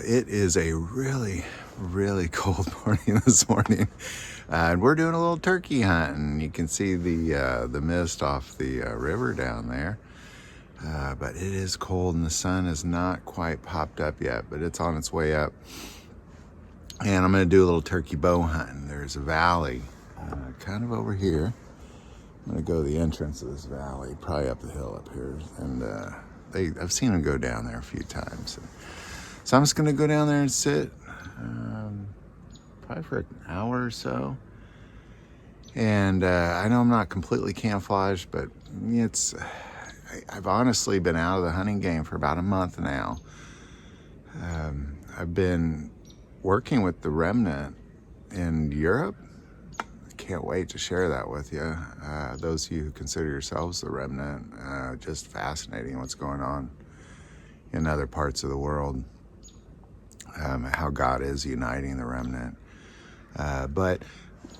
it is a really, really cold morning this morning. And we're doing a little turkey hunting. You can see the mist off the river down there. But it is cold and the sun has not quite popped up yet, but it's on its way up. And I'm going to do a little turkey bow hunting. There's a valley kind of over here. I'm going to go to the entrance of this valley, probably up the hill up here. And I've seen them go down there a few times. So I'm just going to go down there and sit probably for an hour or so. And I know I'm not completely camouflaged, but I've honestly been out of the hunting game for about a month now. I've been working with the remnant in Europe. I can't wait to share that with you. Those of you who consider yourselves the remnant, just fascinating what's going on in other parts of the world. How God is uniting the remnant. But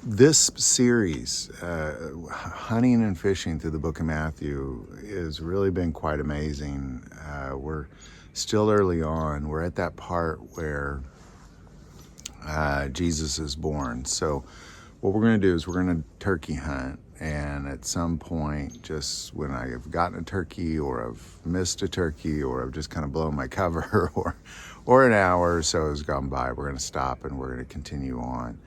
this series, hunting and fishing through the book of Matthew, has really been quite amazing. We're still early on. We're at that part where Jesus is born. So what we're going to do is we're going to turkey hunt. And at some point, just when I have gotten a turkey or I've missed a turkey or I've just kind of blown my cover or an hour or so has gone by, we're going to stop and we're going to continue on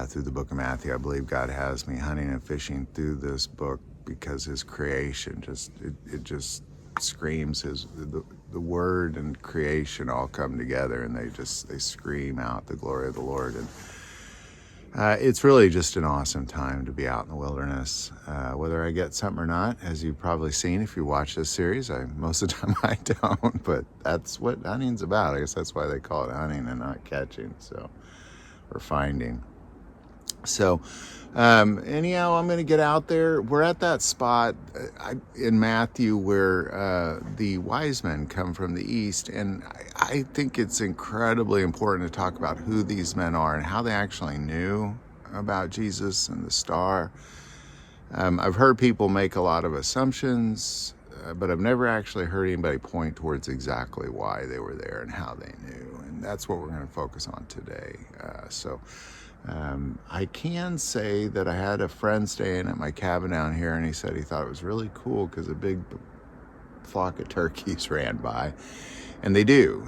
through the book of Matthew. I believe God has me hunting and fishing through this book because his creation it just screams the word and creation all come together, and they scream out the glory of the Lord. And it's really just an awesome time to be out in the wilderness, whether I get something or not. As you've probably seen if you watch this series, most of the time I don't, but that's what hunting's about. I guess that's why they call it hunting and not catching, or finding. So anyhow, I'm going to get out there. We're at that spot in Matthew where the wise men come from the east, and I think it's incredibly important to talk about who these men are and how they actually knew about Jesus and the star. I've heard people make a lot of assumptions, but I've never actually heard anybody point towards exactly why they were there and how they knew, and that's what we're going to focus on today. I can say that I had a friend staying at my cabin down here, and he said he thought it was really cool because a big flock of turkeys ran by, and they do.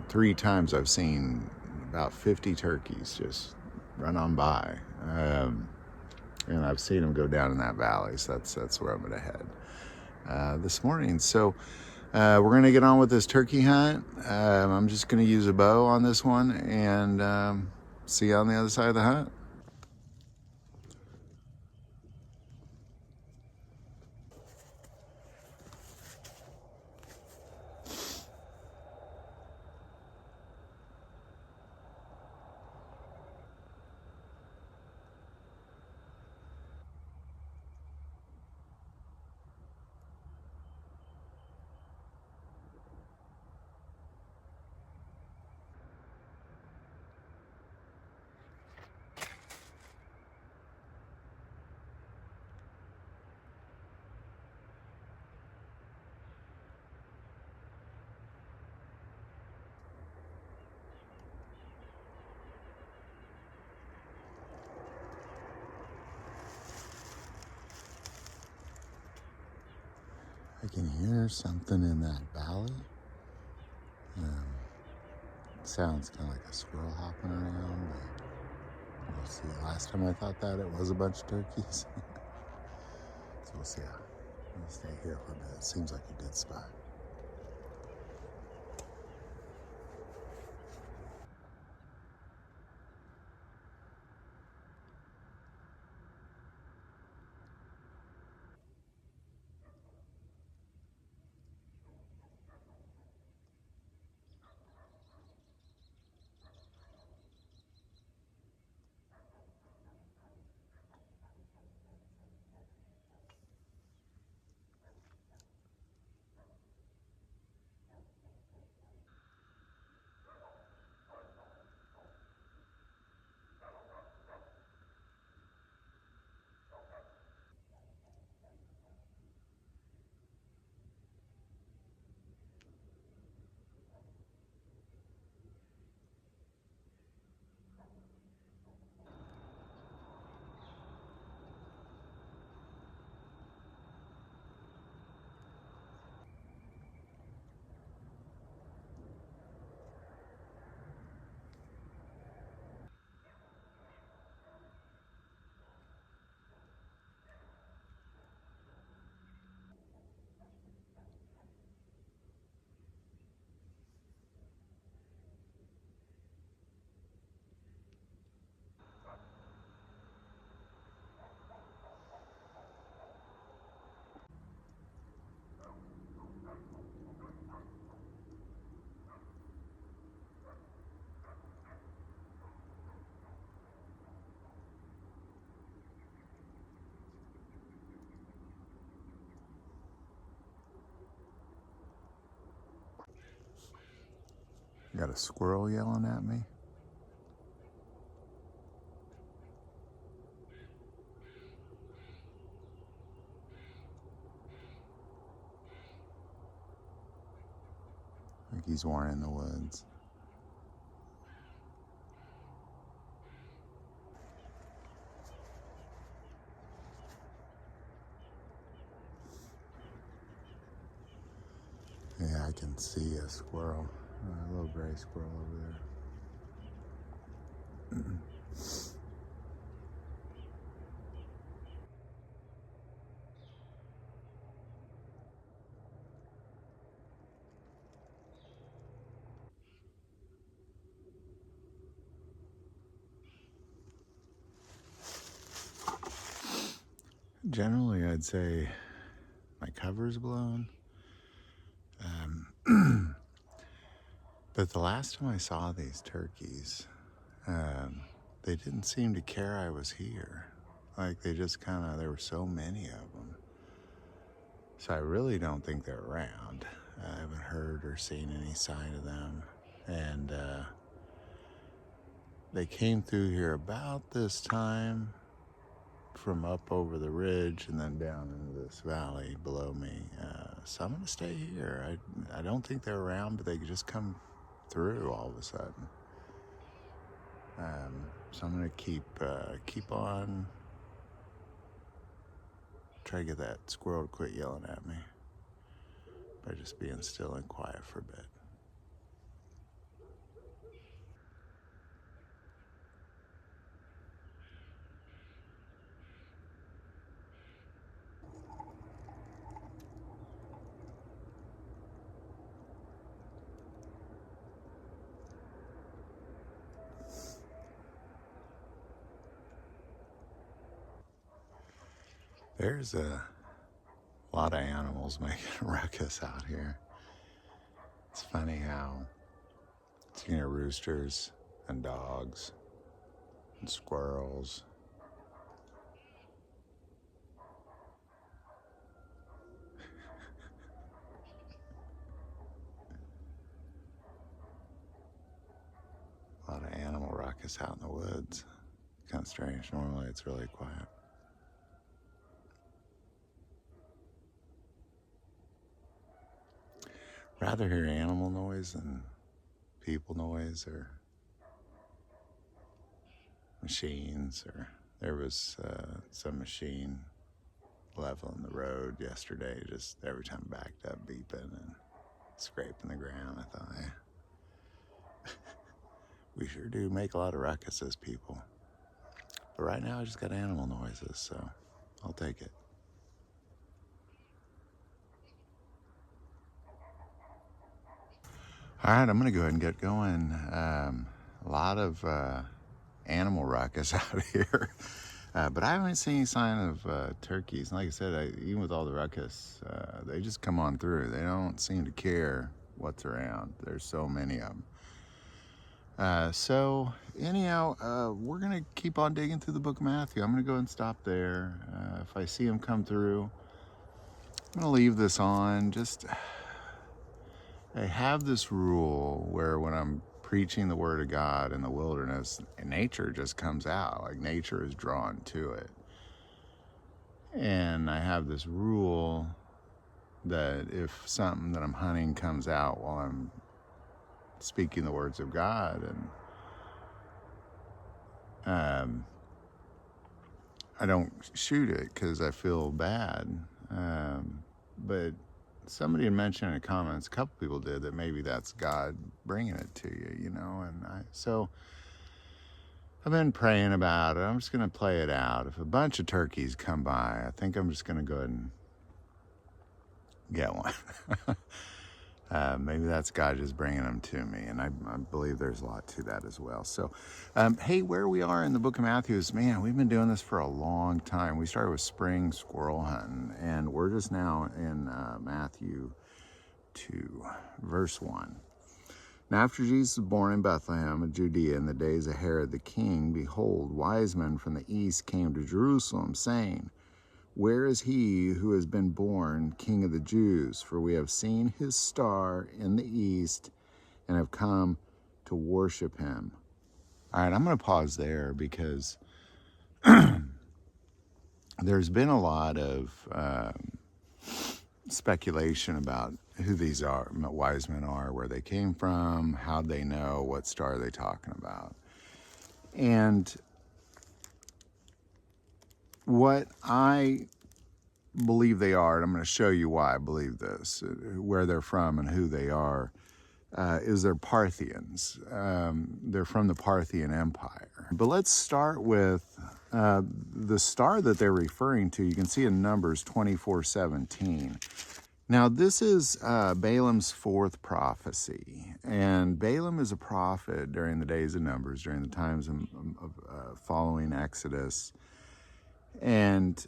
3 times I've seen about 50 turkeys just run on by, and I've seen them go down in that valley, so that's where I'm going to head this morning. So we're going to get on with this turkey hunt. I'm just going to use a bow on this one, and see you on the other side of the hunt. I can hear something in that valley. It sounds kind of like a squirrel hopping around, but we'll see. Last time I thought that, it was a bunch of turkeys. So we'll see. I'm going to stay here for a bit. It seems like a good spot. Got a squirrel yelling at me. Like he's worn in the woods. Yeah, I can see a squirrel, a little gray squirrel over there. Generally, I'd say my cover's blown. But the last time I saw these turkeys, they didn't seem to care I was here. Like they just there were so many of them. So I really don't think they're around. I haven't heard or seen any sign of them. And they came through here about this time from up over the ridge and then down into this valley below me. So I'm gonna stay here. I don't think they're around, but they could just come through all of a sudden. So I'm gonna keep on, try to get that squirrel to quit yelling at me by just being still and quiet for a bit. There's a lot of animals making a ruckus out here. It's funny how roosters and dogs and squirrels. A lot of animal ruckus out in the woods. Kind of strange. Normally it's really quiet. Rather hear animal noise than people noise or machines. Or there was some machine leveling the road yesterday, just every time backed up, beeping and scraping the ground. I thought, we sure do make a lot of ruckus as people. But right now I just got animal noises, so I'll take it. All right, I'm gonna go ahead and get going. A lot of animal ruckus out here. But I haven't seen any sign of turkeys. And like I said, even with all the ruckus, they just come on through. They don't seem to care what's around. There's so many of them. So anyhow, we're going to keep on digging through the book of Matthew. I'm going to go and stop there. If I see them come through, I'm going to leave this on. I have this rule where when I'm preaching the word of God in the wilderness, nature just comes out. Like nature is drawn to it. And I have this rule that if something that I'm hunting comes out while I'm speaking the words of God, and I don't shoot it because I feel bad. But somebody had mentioned in the comments, a couple people did, that maybe that's God bringing it to you, and so I've been praying about it. I'm just going to play it out. If a bunch of turkeys come by, I think I'm just going to go ahead and get one. Maybe that's God just bringing them to me, and I believe there's a lot to that as well. So, hey, where we are in the book of Matthew is, man, we've been doing this for a long time. We started with spring squirrel hunting, and we're just now in Matthew 2, verse 1. Now after Jesus was born in Bethlehem of Judea in the days of Herod the king, behold, wise men from the east came to Jerusalem, saying, where is he who has been born King of the Jews? For we have seen his star in the east and have come to worship him. All right, I'm going to pause there because there's been a lot of speculation about who these are, wise men are, where they came from, how they know, what star are they talking about. And what I believe they are, and I'm going to show you why I believe this, where they're from and who they are, is they're Parthians. They're from the Parthian Empire. But let's start with the star that they're referring to. You can see in Numbers 24:17. Now, this is Balaam's fourth prophecy, and Balaam is a prophet during the days of Numbers, during the times of following Exodus. And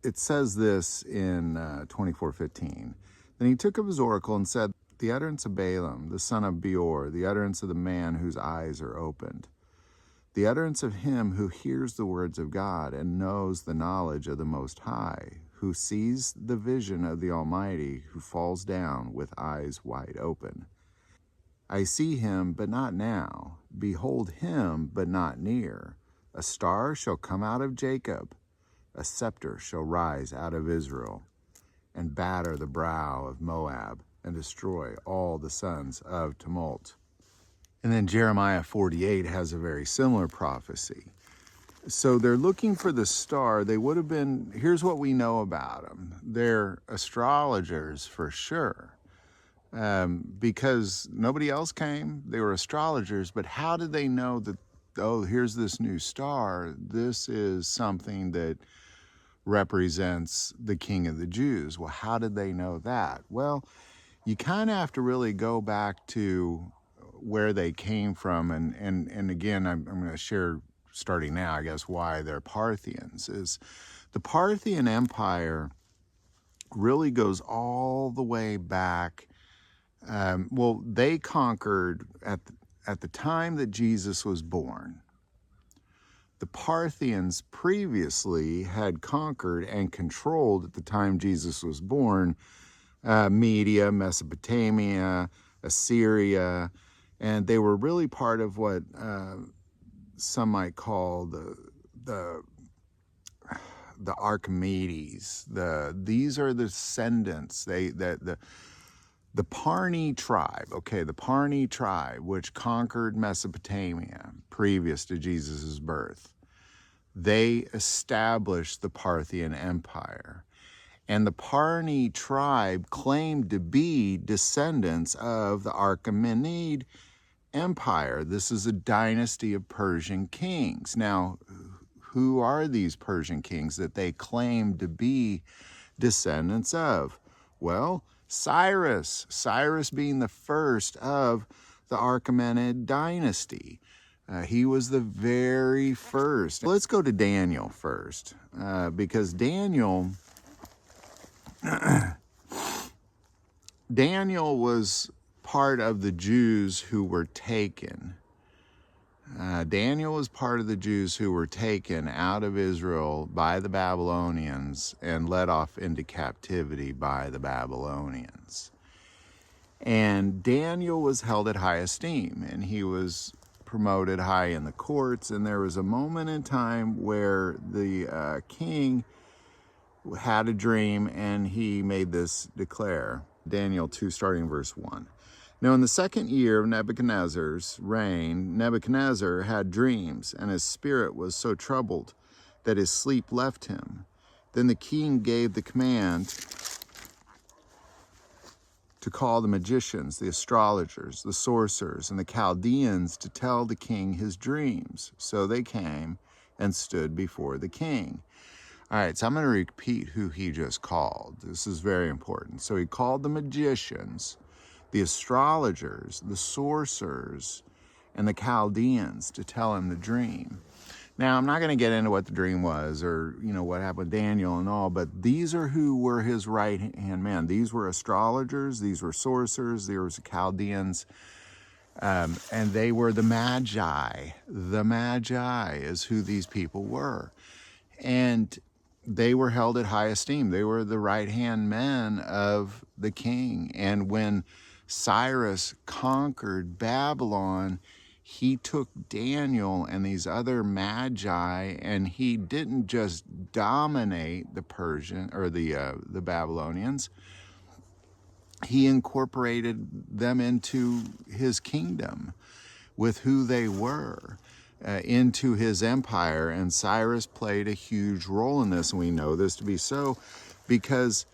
it says this in 24:15. Then he took up his oracle and said, the utterance of Balaam, the son of Beor, the utterance of the man whose eyes are opened, the utterance of him who hears the words of God and knows the knowledge of the Most High, who sees the vision of the Almighty, who falls down with eyes wide open. I see him, but not now. Behold him, but not near. A star shall come out of Jacob. A scepter shall rise out of Israel, and batter the brow of Moab, and destroy all the sons of tumult. And then Jeremiah 48 has a very similar prophecy. So they're looking for the star. They would have been, here's what we know about them. They're astrologers for sure. Because nobody else came, they were astrologers, but how did they know that, oh, here's this new star, this is something that represents the King of the Jews? Well, how did they know that? Well, you kind of have to really go back to where they came from, and again, I'm going to share, starting now, I guess, why they're Parthians. Is the Parthian Empire really goes all the way back. Well, they conquered at the time that Jesus was born. The Parthians previously had conquered and controlled, at the time Jesus was born, Media, Mesopotamia, Assyria, and they were really part of what some might call the Archimedes. These are the descendants. The Parni tribe. Okay, the Parni tribe, which conquered Mesopotamia previous to Jesus' birth. They established the Parthian Empire. And the Parni tribe claimed to be descendants of the Achaemenid Empire. This is a dynasty of Persian kings. Now, who are these Persian kings that they claim to be descendants of? Well, Cyrus being the first of the Achaemenid dynasty. He was the very first. Let's go to Daniel first, because Daniel was part of the Jews who were taken. Daniel was part of the Jews who were taken out of Israel by the Babylonians and led off into captivity by the Babylonians. And Daniel was held at high esteem, and he was promoted high in the courts. And there was a moment in time where the king had a dream, and he made this declare. Daniel 2, starting verse 1. Now in the second year of Nebuchadnezzar's reign, Nebuchadnezzar had dreams, and his spirit was so troubled that his sleep left him. Then the king gave the command to call the magicians, the astrologers, the sorcerers, and the Chaldeans to tell the king his dreams. So they came and stood before the king. All right, so I'm going to repeat who he just called. This is very important. So he called the magicians, the astrologers, the sorcerers, and the Chaldeans to tell him the dream. Now, I'm not going to get into what the dream was or, what happened with Daniel and all, but these are who were his right-hand men. These were astrologers, these were sorcerers, these were Chaldeans, and they were the Magi. The Magi is who these people were. And they were held at high esteem. They were the right-hand men of the king. And when Cyrus conquered Babylon, he took Daniel and these other magi, and he didn't just dominate the Persian or the Babylonians. He incorporated them into his kingdom with who they were, into his empire. And Cyrus played a huge role in this, and we know this to be so because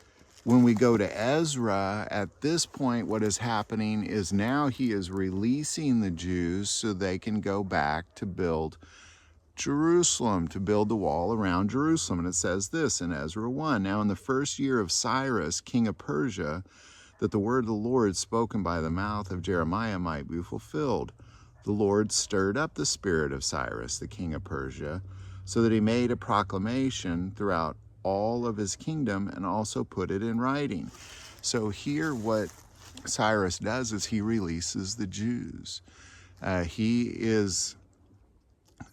when we go to Ezra, at this point, what is happening is now he is releasing the Jews so they can go back to build Jerusalem, to build the wall around Jerusalem. And it says this in Ezra 1, "Now in the first year of Cyrus, king of Persia, that the word of the Lord spoken by the mouth of Jeremiah might be fulfilled, the Lord stirred up the spirit of Cyrus, the king of Persia, so that he made a proclamation throughout all of his kingdom and also put it in writing." So here what Cyrus does is he releases the Jews. He is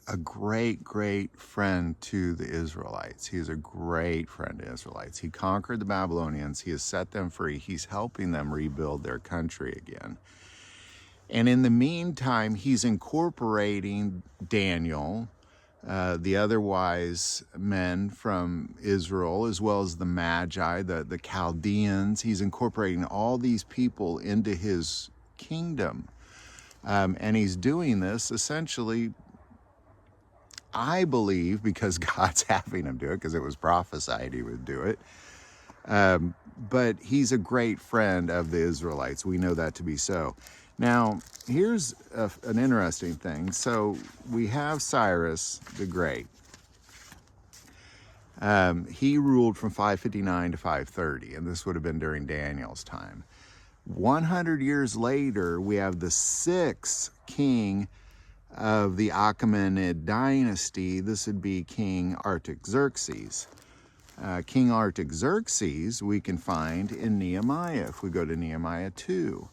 a great, great friend to the Israelites. He is a great friend to Israelites. He conquered the Babylonians. He has set them free. He's helping them rebuild their country again. And in the meantime, he's incorporating Daniel, the other wise men from Israel, as well as the Magi, the Chaldeans. He's incorporating all these people into his kingdom. And he's doing this essentially, I believe, because God's having him do it, because it was prophesied he would do it. But he's a great friend of the Israelites. We know that to be so. Now, here's an interesting thing. So we have Cyrus the Great. He ruled from 559 to 530, and this would have been during Daniel's time. 100 years later, we have the sixth king of the Achaemenid dynasty. This would be King Artaxerxes. King Artaxerxes we can find in Nehemiah. If we go to Nehemiah 2.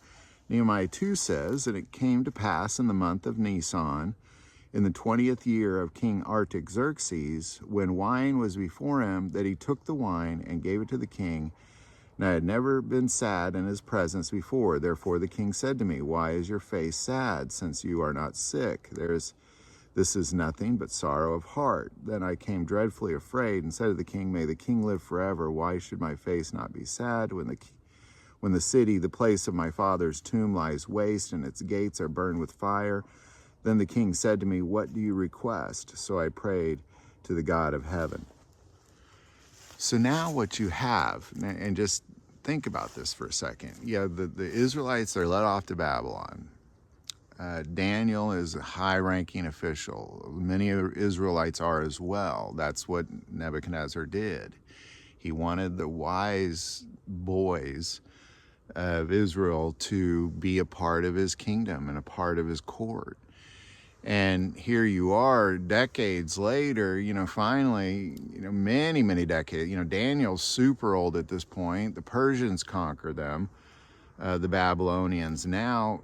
Nehemiah 2 says, "And it came to pass in the month of Nisan, in the 20th year of King Artaxerxes, when wine was before him, that he took the wine and gave it to the king. And I had never been sad in his presence before. Therefore the king said to me, Why is your face sad, since you are not sick? This is nothing but sorrow of heart. Then I came dreadfully afraid and said to the king, May the king live forever. Why should my face not be sad when the city, the place of my father's tomb, lies waste and its gates are burned with fire? Then the king said to me, What do you request? So I prayed to the God of heaven." So now what you have, and just think about this for a second. Yeah, the Israelites are led off to Babylon. Daniel is a high-ranking official. Many Israelites are as well. That's what Nebuchadnezzar did. He wanted the wise boys of Israel to be a part of his kingdom and a part of his court. And here you are, decades later, finally, many, many decades. Daniel's super old at this point. The Persians conquer them, the Babylonians. Now,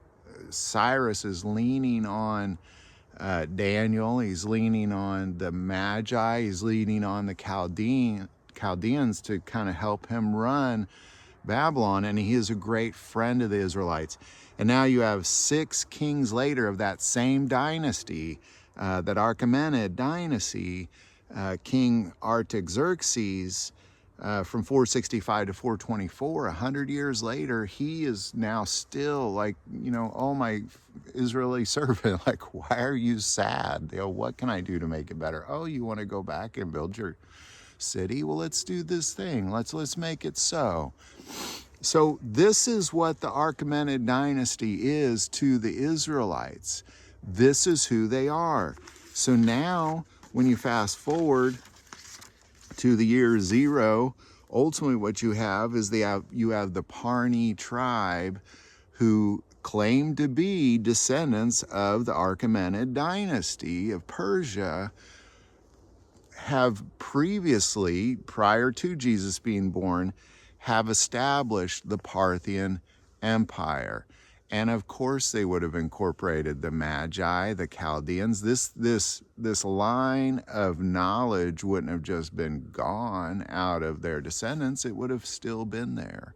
Cyrus is leaning on Daniel. He's leaning on the Magi. He's leaning on the Chaldeans to kind of help him run Babylon. And he is a great friend of the Israelites. And now you have 6 kings later of that same dynasty, that Achaemenid dynasty, King Artaxerxes, from 465 to 424, 100 years later, he is now still like, oh, my Israeli servant, like, why are you sad? What can I do to make it better? Oh, you want to go back and build your city? Well, let's do this thing. Let's make it so. So this is what the Achaemenid dynasty is to the Israelites. This is who they are. So now, when you fast forward to the year 0, ultimately what you have is you have the Parni tribe, who claim to be descendants of the Achaemenid dynasty of Persia, have previously, prior to Jesus being born, have established the Parthian Empire. And of course they would have incorporated the Magi, the Chaldeans. This line of knowledge wouldn't have just been gone out of their descendants. It would have still been there.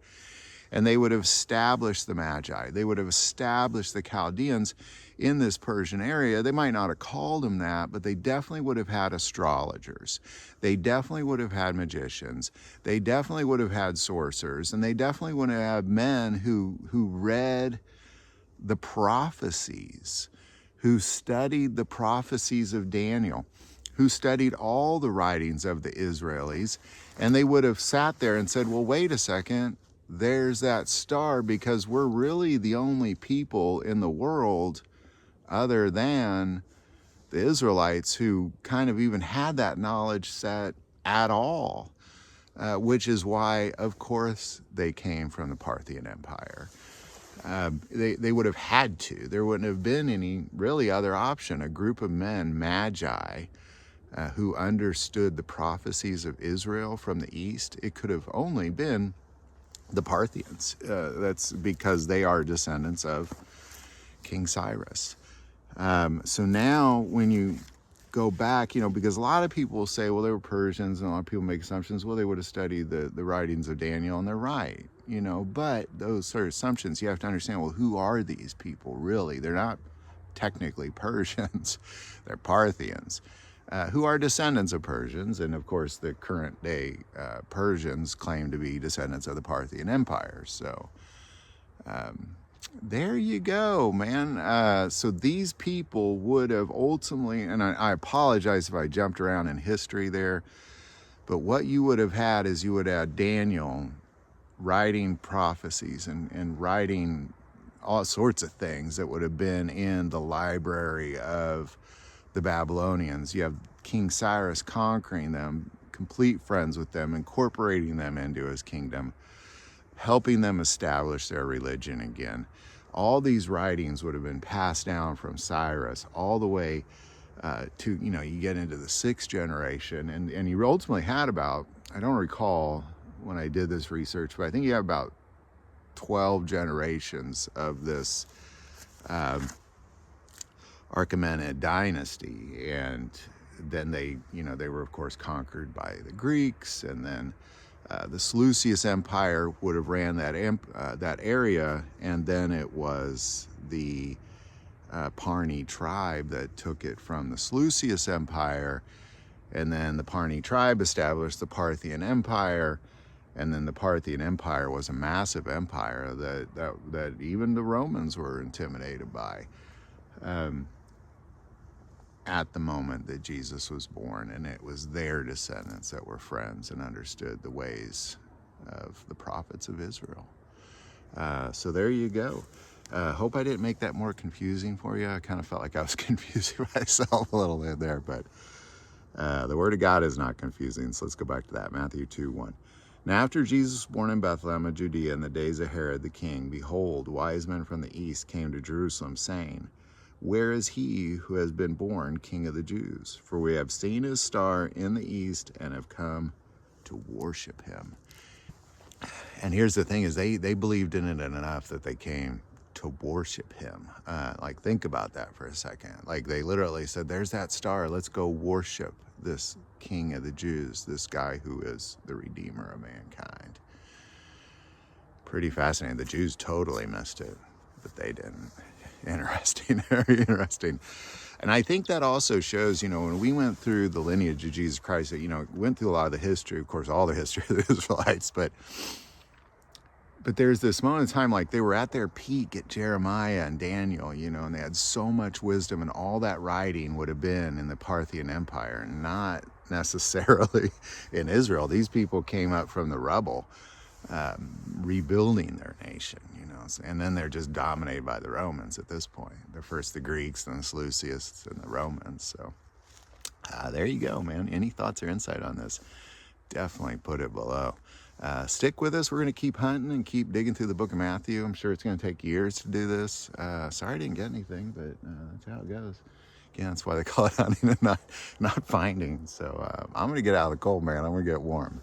and they would have established the Magi. They would have established the Chaldeans in this Persian area. They might not have called them that, but they definitely would have had astrologers. They definitely would have had magicians. They definitely would have had sorcerers, and they definitely would have had men who read the prophecies, who studied the prophecies of Daniel, who studied all the writings of the Israelis, and they would have sat there and said, well, wait a second, there's that star, because we're really the only people in the world other than the Israelites who kind of even had that knowledge set at all, which is why, of course, they came from the Parthian Empire. They would have had to. There wouldn't have been any really other option. A group of men, Magi, who understood the prophecies of Israel from the east, it could have only been the Parthians. That's because they are descendants of King Cyrus. So now when you go back, because a lot of people will say, well, they were Persians, and a lot of people make assumptions, well, they would have studied the writings of Daniel, and they're right, but those sort of assumptions, you have to understand, well, who are these people really? They're not technically Persians, they're Parthians, who are descendants of Persians, and of course the current day Persians claim to be descendants of the Parthian Empire. So there you go, man. So these people would have ultimately, and I apologize if I jumped around in history there, but what you would have had is you would have Daniel writing prophecies and writing all sorts of things that would have been in the library of the Babylonians. You have King Cyrus conquering them, complete friends with them, incorporating them into his kingdom, helping them establish their religion again. All these writings would have been passed down from Cyrus all the way to, you get into the 6th generation, and he ultimately had about, I don't recall when I did this research, but I think you have about 12 generations of this Achaemenid dynasty, and then they were of course conquered by the Greeks, and then the Seleucid Empire would have ran that area, and then it was the Parni tribe that took it from the Seleucid Empire, and then the Parni tribe established the Parthian Empire, and then the Parthian Empire was a massive empire that even the Romans were intimidated by at the moment that Jesus was born, and it was their descendants that were friends and understood the ways of the prophets of Israel. So there you go. Hope I didn't make that more confusing for you. I kind of felt like I was confusing myself a little bit there, but the Word of God is not confusing, so let's go back to that. Matthew 2:1. Now after Jesus was born in Bethlehem of Judea in the days of Herod the king, behold, wise men from the east came to Jerusalem, saying, where is he who has been born King of the Jews? For we have seen his star in the east and have come to worship him. And here's the thing is they believed in it enough that they came to worship him. Like, think about that for a second. Like, they literally said, there's that star. Let's go worship this King of the Jews, this guy who is the Redeemer of mankind. Pretty fascinating. The Jews totally missed it, but they didn't. Interesting, very interesting. And I think that also shows, when we went through the lineage of Jesus Christ, that, went through a lot of the history, of course, all the history of the Israelites, but there's this moment in time, like they were at their peak at Jeremiah and Daniel, and they had so much wisdom, and all that writing would have been in the Parthian Empire, not necessarily in Israel. These people came up from the rubble, rebuilding their nation, and then they're just dominated by the Romans at this point. They're first the Greeks, then the Seleucids, and the Romans. So there you go, man. Any thoughts or insight on this? Definitely put it below. Stick with us. We're going to keep hunting and keep digging through the book of Matthew. I'm sure it's going to take years to do this. Sorry I didn't get anything, but that's how it goes. Again, that's why they call it hunting and not finding. So I'm going to get out of the cold, man. I'm going to get warm.